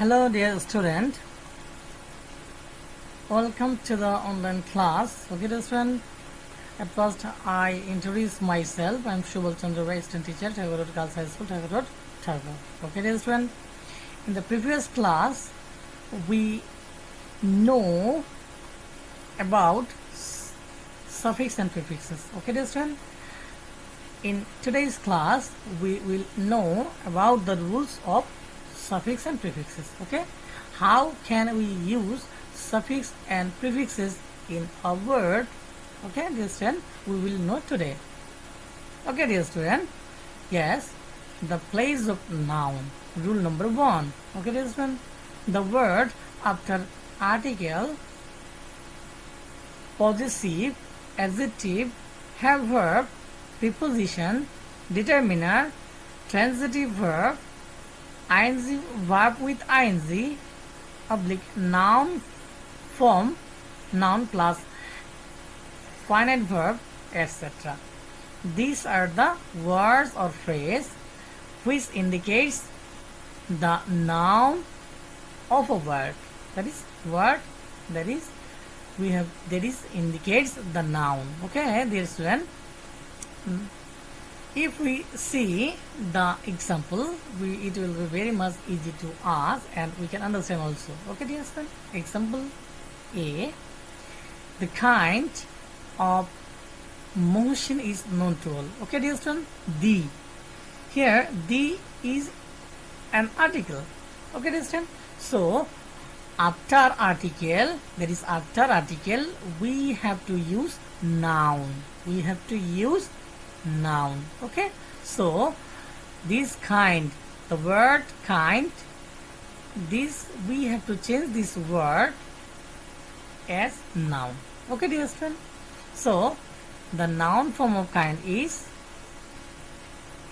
Hello dear student, welcome to the online class. Okay dear student, at first I introduce myself. I am Shubal Chandra Rai, student teacher, Tagore Road Girls High School, Tagore Road, Tagore. Okay dear student, in the previous class we know about suffix and prefixes. Okay dear student, in today's class we will know about the rules of suffix and prefixes. Okay, how can we use suffix and prefixes in a word? Okay dear student, we will know today. Okay dear student, yes, the place of noun, rule number 1. Okay dear student, the word after article, possessive, adjective, have verb, preposition, determiner, transitive verb, ing, verb with ing, oblique noun form, noun plus finite verb, etc. These are the words or phrase which indicates the noun of a word. That is word, that is indicates the noun. Okay dear student, if we see the example, it will be very much easy to us and we can understand also. Okay dear student, example A, the kind of motion is known to all. Okay dear student, the, here the is an article. Okay dear student, so after article, that is after article, we have to use noun. We have to use noun. Okay, so this kind, the word kind, this we have to change this word as noun. Okay dear student, so the noun form of kind is,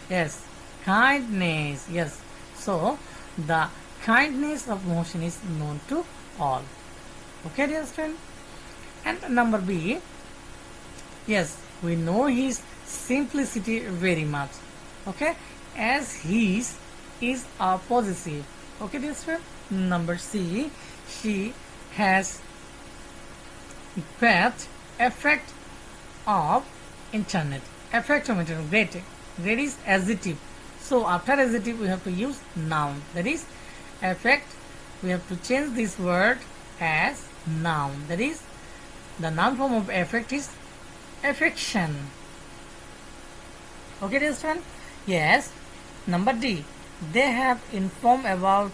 yes, kindness. Yes, so the kindness of motion is known to all. Okay dear student, and number B, yes, we know his simplicity very much. Okay, as his is a possessive. Okay dear student, number C, she has great effect of internet. Effect of internet, great. Great is adjective, so after adjective we have to use noun, that is effect. We have to change this word as noun, that is the noun form of effect is affection. Okay dear student, yes, number D, they have informed about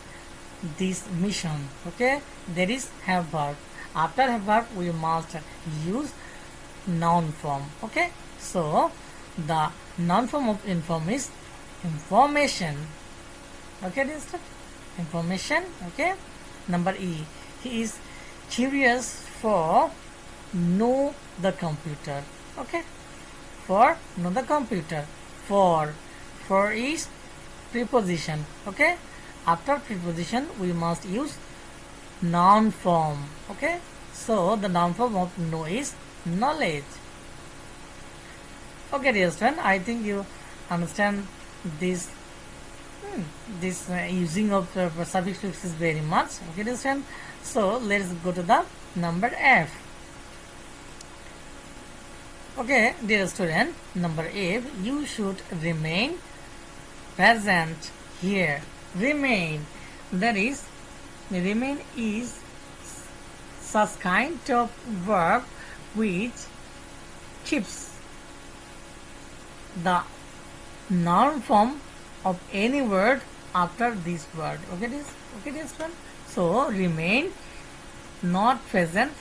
this mission. Okay, that is have verb. After have verb we must use noun form. Okay, so the noun form of inform is information. Okay dear student, information. Okay, number E, he is curious for know the computer. Okay, for know the computer. For is preposition. Okay, after preposition we must use noun form. Okay, so the noun form of know is knowledge. Okay dear student, I think you understand this using of suffix prefixes very much. Okay dear student, so let's go to the number F. Okay dear student, number F, you should remain present here. Remain, that is, remain is such kind of verb which keeps the noun form of any word after this word. Okay dear student, so remain, not present,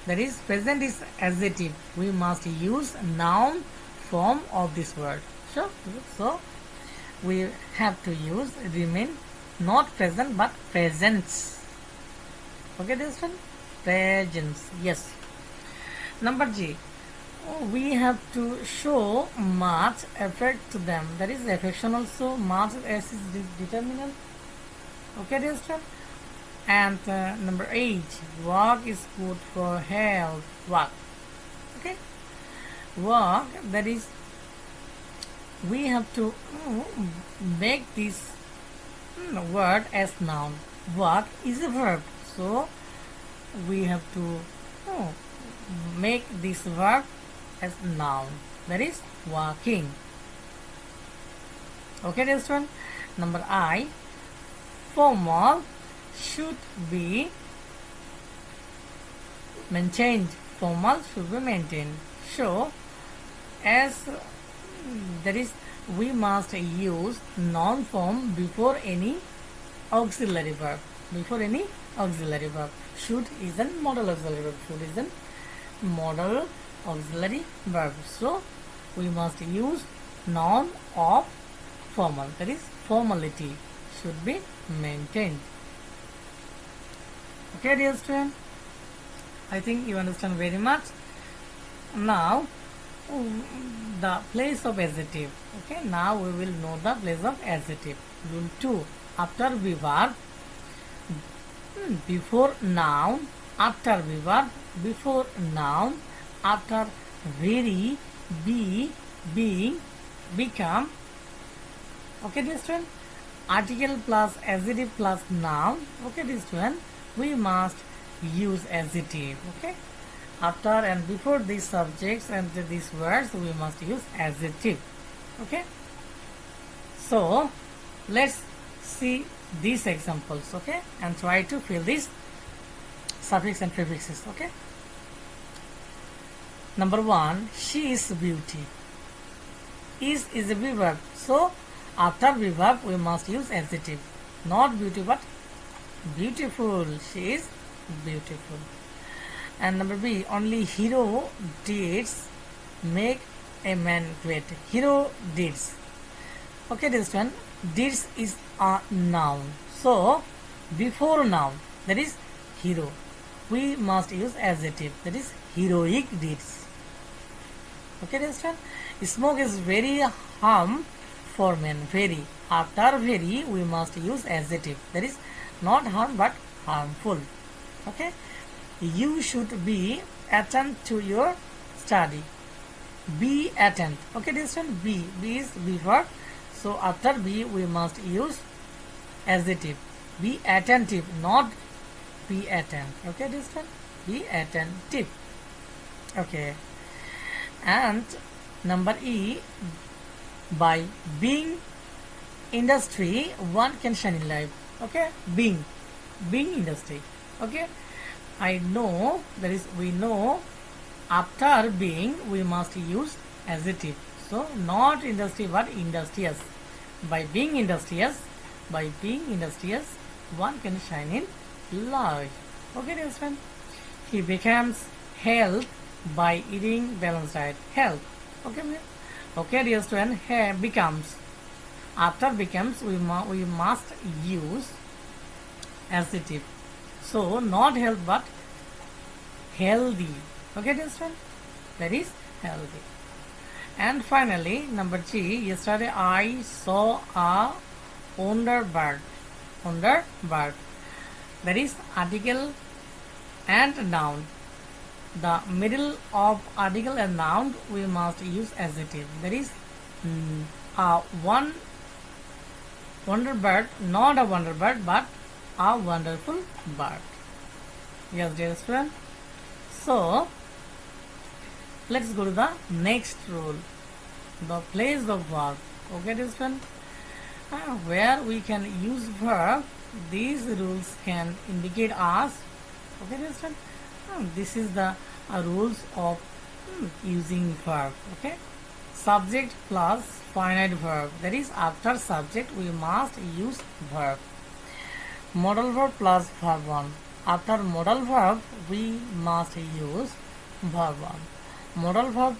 that is present is adjective, we must use noun form of this word. So we have to use remain, not present but presence. Okay dear student, presence. Yes, number G, we have to show much affect to them, that is affection also. Much S is determinant. Okay dear student, and number 8, walk is good for health. Walk. Okay, walk, that is we have to make this word as noun. Walk is a verb, so we have to oh, make this verb as noun, that is walking. Okay, dear student. Number I, formal should be maintained. Formal should be maintained. So, as that is, we must use noun form before any auxiliary verb. Before any auxiliary verb. Should is a modal auxiliary verb. Should is a modal auxiliary verb. So, we must use noun of formal. That is, formality should be maintained. Okay, dear student. I think you understand very much. Now, the place of adjective. Okay, now we will know the place of adjective. Rule 2. After verb, before noun, after verb, before noun, after very, be, being, become. Okay, dear student. Article plus adjective plus noun. Okay, dear student. We must use adjective. Okay, after and before these subjects and these words we must use adjective. Okay, so let's see these examples. Okay, and try to fill these suffix and prefixes. Okay, number 1, she is beauty. Is a verb, so after verb we must use adjective, not beauty but beautiful. She is beautiful. And number B, only hero deeds make a man great. Hero deeds. Okay, this one, deeds is a noun. So, before noun, that is hero, we must use adjective, that is heroic deeds. Okay, this one, smoke is very harm for men. Very. After very, we must use adjective, that is not harm but harmful. Okay, you should be attentive to your study. Be attentive. Okay, this one, be is verb, so after be we must use adjective. Be attentive, not be attentive. Okay, this one, be attentive. Okay, and number E, by being industry one can shine in life. Okay, being industry. Okay, I know, that is we know after being we must use adjective, so not industry but industrious. By being industrious one can shine in life. Okay, dear friend, he becomes health by eating balanced diet. Health. Okay, dear student, becomes. After becomes we must use adjective, so not health but healthy. Okay, dear student, that is healthy. And finally, number 3, yesterday I saw a wonder bird. That is article and noun. The middle of article and noun we must use adjective. That is a one wonder bird, not a wonder bird but a wonderful bird. Yes, dear student. So let's go to the next rule, the place of verb. Okay, dear student, where we can use verb, these rules can indicate us. Okay, dear student, this is the rules of using verb. Okay, subject plus finite verb, that is after subject we must use verb. Modal verb plus verb 1, after modal verb we must use verb 1. Modal verb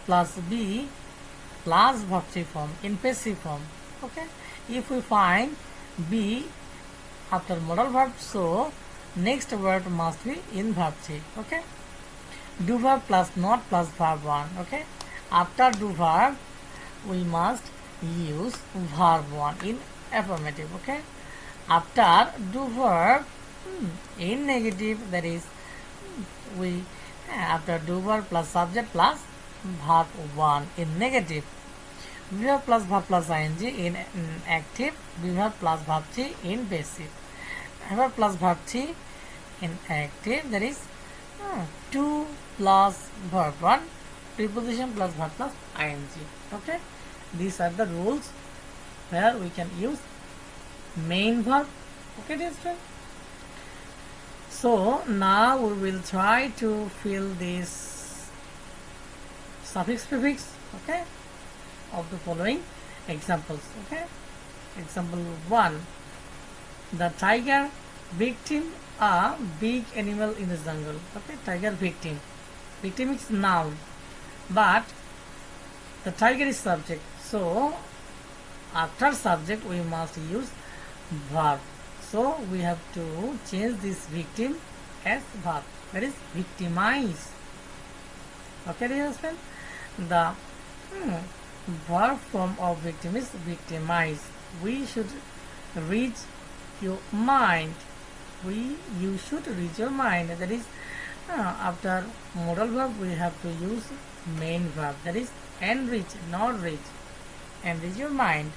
plus be plus verb 3 form in passive form. Okay, if we find be after modal verb, so next word must be in verb 3. Okay, do verb plus not plus verb 1. Okay, after do verb we must use verb 1 in affirmative. Okay, after do verb in negative, that is we after do verb plus subject plus verb 1 in negative. Verb plus verb plus ing in active, verb plus verb 3 in passive. have verb plus verb 3 in active, that is 2 plus verb 1, preposition plus verb plus ing. Okay, these are the rules where we can use main verb. Okay, dear student. So now we will try to fill this suffix prefix, okay, of the following examples. Okay, example 1, the tiger victim a big animal in the jungle. Okay, tiger victim, victim is noun, but the tiger is subject, so after subject we must use verb. So we have to change this victim as verb, that is victimize. Okay, dear husband, the verb form of victim is victimize. We should reach your mind. You should reach your mind. That is after modal verb we have to use main verb, that is enrich, not reach. Enrich your mind.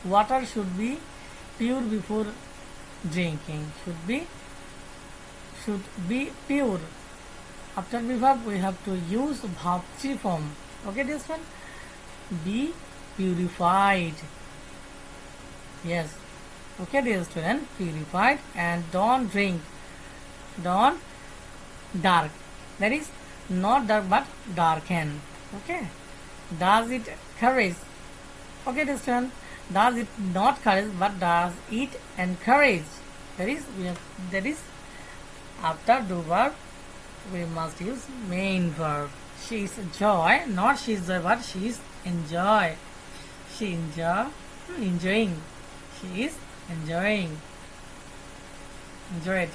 Water should be pure before drinking. Should be pure. After the verb we have to use verb 3 form. Okay, this one, be purified. Yes. Okay, dear student, purified. And don't drink, don't dark, that is not dark but darken. Okay, does it courage? Okay, dear student, does it not courage but does it encourage? That is after do verb we must use main verb. She is joy, not she is joy but she is enjoy. She enjoying. She is enjoying. Enjoyed.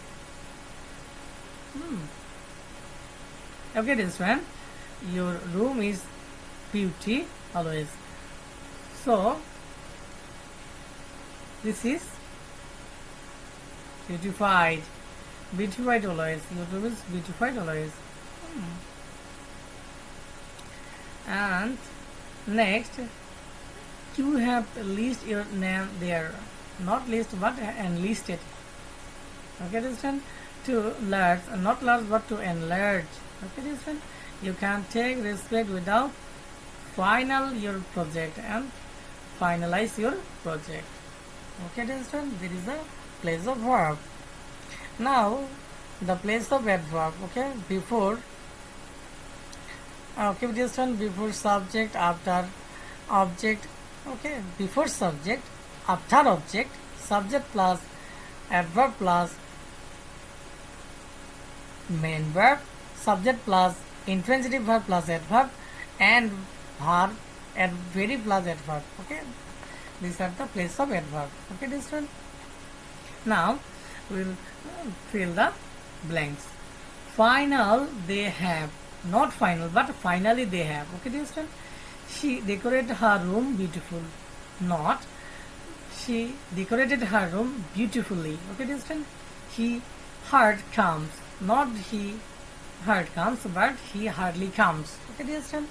Okay, this one, your room is beauty always. So this is beautified. Beautified always. Your room is beautified always. And next, you have list your name there, not list but enlisted. Okay, this one, to large, not large but to enlarge. Okay, this one, you can take respect without final your project and finalize your project. Okay, this one, there is a place of verb. Now the place of adverb. Okay, before this one, before subject, after object. Okay, before subject, after object, subject plus adverb plus main verb, subject plus intransitive verb plus adverb, and verb and very plus adverb. Okay, these are the place of adverb. Okay, this one. Now we will fill the blanks. Final they have, not final but finally they have. Okay, this one. She decorated her room beautiful, not she decorated her room beautifully. Okay, this one. He hard comes, not he hard comes but he hardly comes. Okay, this one.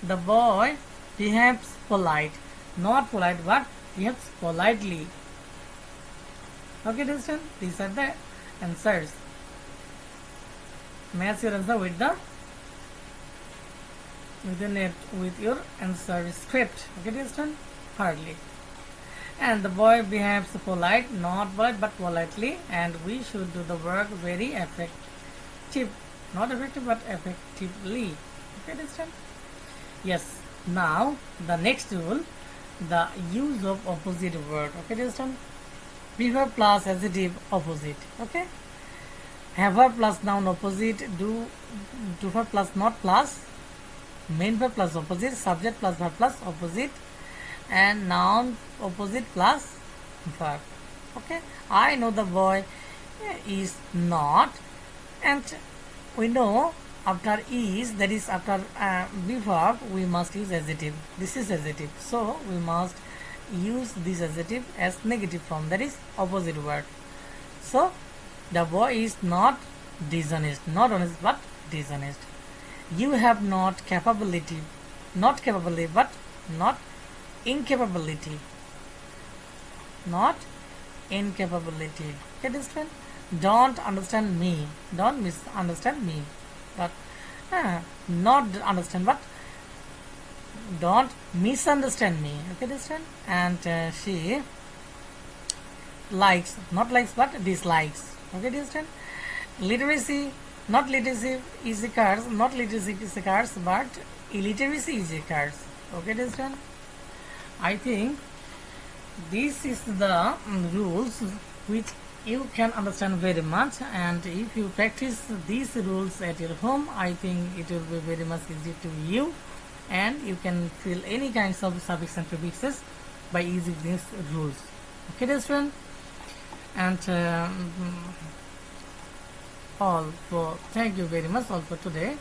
The boy behaves polite, not polite but behaves politely. Okay, this one. These are the answers. Match your answer with your answer script. Okay, this one. Hardly. And the boy behaves polite, not polite but politely, and we should do the work very effective, not effective but effectively. Okay, this one. Yes. Now the next rule, the use of opposite word. Okay, this one. Be verb plus adjective opposite. Okay, have verb plus noun opposite, do verb plus not plus, main verb plus opposite, subject plus verb plus opposite, and noun opposite plus verb. Okay, I know the boy is not, and we know after is, that is after be verb we must use adjective. This is adjective, so we must use this adjective as negative form, that is opposite word. So the boy is not dishonest, not honest but dishonest. You have not capability, not capability but not incapability, not incapability. Okay, dear student, don't understand me, don't misunderstand me, but not understand, but don't misunderstand me. Okay, dear student, and she likes, not likes, but dislikes. Okay, dear student, literacy, not literacy is a curse, not literacy is a curse, but illiteracy is a curse. Okay, dear student, I think this is the rules which you can understand very much, and if you practice these rules at your home, I think it will be very much easy to you, and you can fill any kinds of suffix and prefixes by using these rules. Okay, dear student, and all for thank you very much all for today.